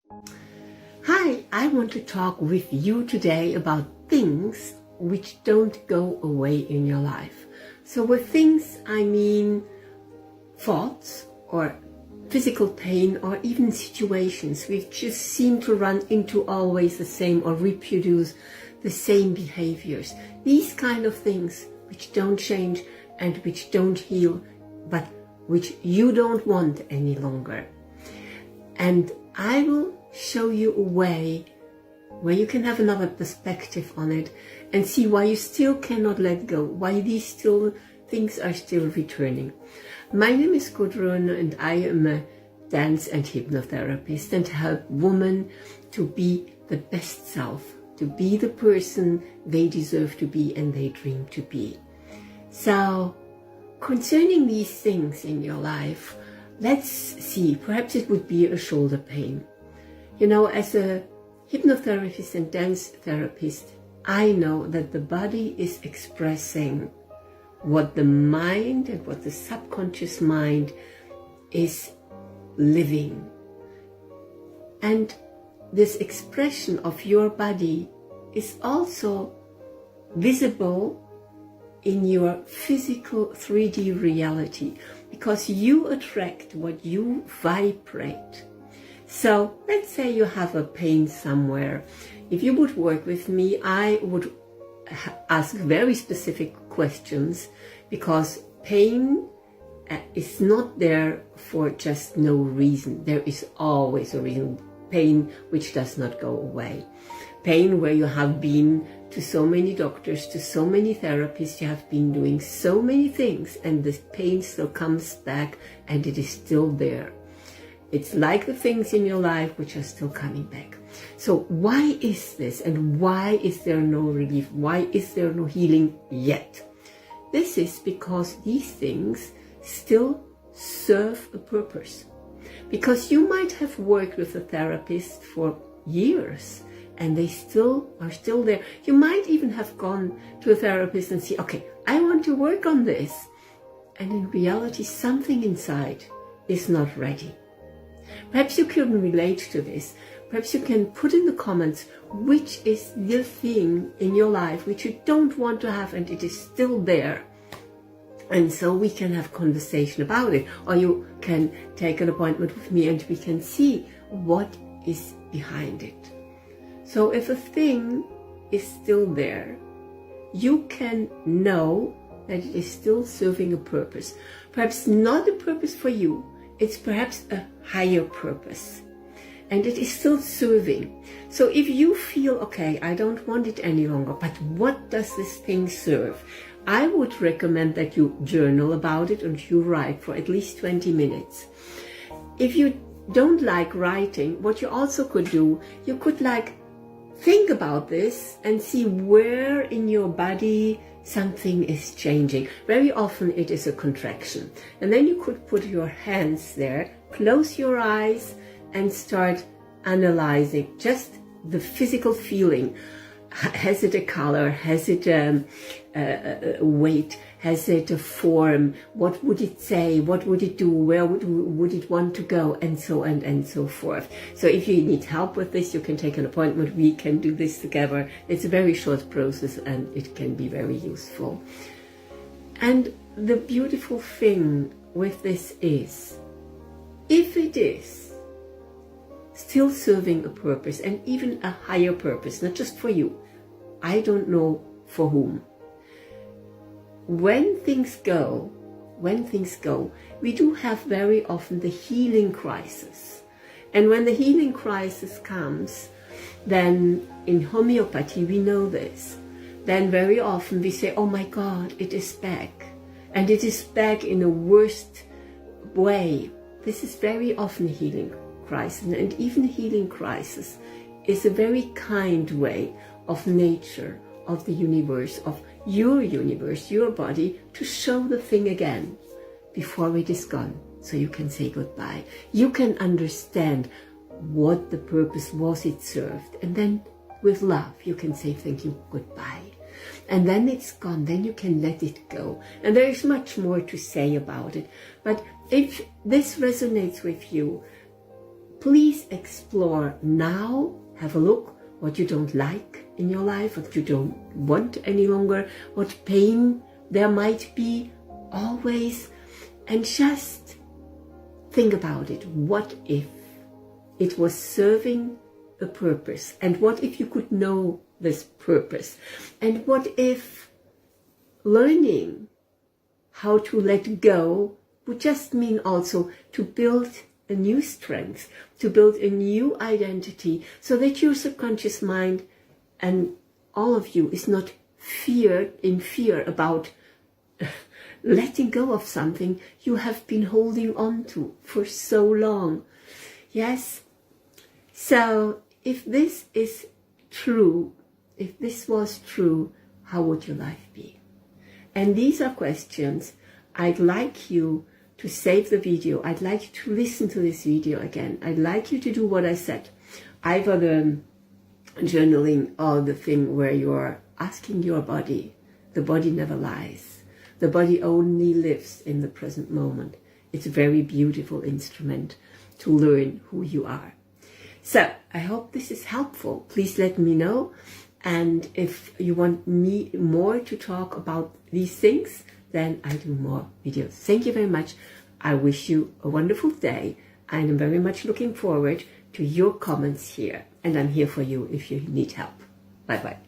Hi, I want to talk with you today about things which don't go away in your life. So with things, I mean thoughts or physical pain or even situations which just seem to run into always the same or reproduce the same behaviors. These kind of things which don't change and which don't heal, but which you don't want any longer. And I will show you a way where you can have another perspective on it and see why you still cannot let go, why these things are still returning. My name is Gudrun and I am a dance and hypnotherapist and help women to be the best self, to be the person they deserve to be and they dream to be. So, concerning these things in your life, let's see, perhaps it would be a shoulder pain. You know, as a hypnotherapist and dance therapist, I know that the body is expressing what the mind and what the subconscious mind is living. And this expression of your body is also visible in your physical 3D reality, because you attract what you vibrate. So let's say you have a pain somewhere. If you would work with me, I would ask very specific questions, because pain is not there for just no reason. There is always a reason. Pain which does not go away. Pain where you have been to so many doctors, to so many therapists, you have been doing so many things, and the pain still comes back and it is still there. It's like the things in your life which are still coming back. So why is this, and why is there no relief? Why is there no healing yet? This is because these things still serve a purpose. Because you might have worked with a therapist for years and they are still there. You might even have gone to a therapist and say, okay, I want to work on this. And in reality, something inside is not ready. Perhaps you can relate to this. Perhaps you can put in the comments which is the thing in your life which you don't want to have and it is still there. And so we can have conversation about it. Or you can take an appointment with me and we can see what is behind it. So if a thing is still there, you can know that it is still serving a purpose. Perhaps not a purpose for you. It's perhaps a higher purpose. And it is still serving. So if you feel, okay, I don't want it any longer, but what does this thing serve? I would recommend that you journal about it and you write for at least 20 minutes. If you don't like writing, what you also could do, you could think about this and see where in your body something is changing. Very often it is a contraction. And then you could put your hands there, close your eyes and start analyzing just the physical feeling. Has it a color? Has it a weight? Has it a form? What would it say? What would it do? Where would it want to go? And so on and so forth. So if you need help with this, you can take an appointment. We can do this together. It's a very short process and it can be very useful. And the beautiful thing with this is, if it is still serving a purpose and even a higher purpose, not just for you, I don't know for whom. When things go, we do have very often the healing crisis. And when the healing crisis comes, then in homeopathy we know this, then very often we say, oh my God, it is back. And it is back in a worst way. This is very often a healing crisis, and even a healing crisis is a very kind way of nature, of the universe, of your body, to show the thing again before it is gone, so you can say goodbye. You can understand what the purpose was it served, and then with love you can say thank you, goodbye. And then it's gone, then you can let it go. And there is much more to say about it. But if this resonates with you, please explore now. Have a look what you don't like in your life, what you don't want any longer, what pain there might be always, and just think about it. What if it was serving a purpose? And what if you could know this purpose? And what if learning how to let go would just mean also to build a new strength, to build a new identity, so that your subconscious mind and all of you is not in fear about letting go of something you have been holding on to for so long. Yes? So if this is true, if this was true, how would your life be? And these are questions I'd like you to save the video. I'd like you to listen to this video again. I'd like you to do what I said. Either the journaling or the thing where you're asking your body. The body never lies. The body only lives in the present moment. It's a very beautiful instrument to learn who you are. So I hope this is helpful. Please let me know. And if you want me more to talk about these things, then I do more videos. Thank you very much. I wish you a wonderful day. I'm very much looking forward to your comments here. And I'm here for you if you need help. Bye-bye.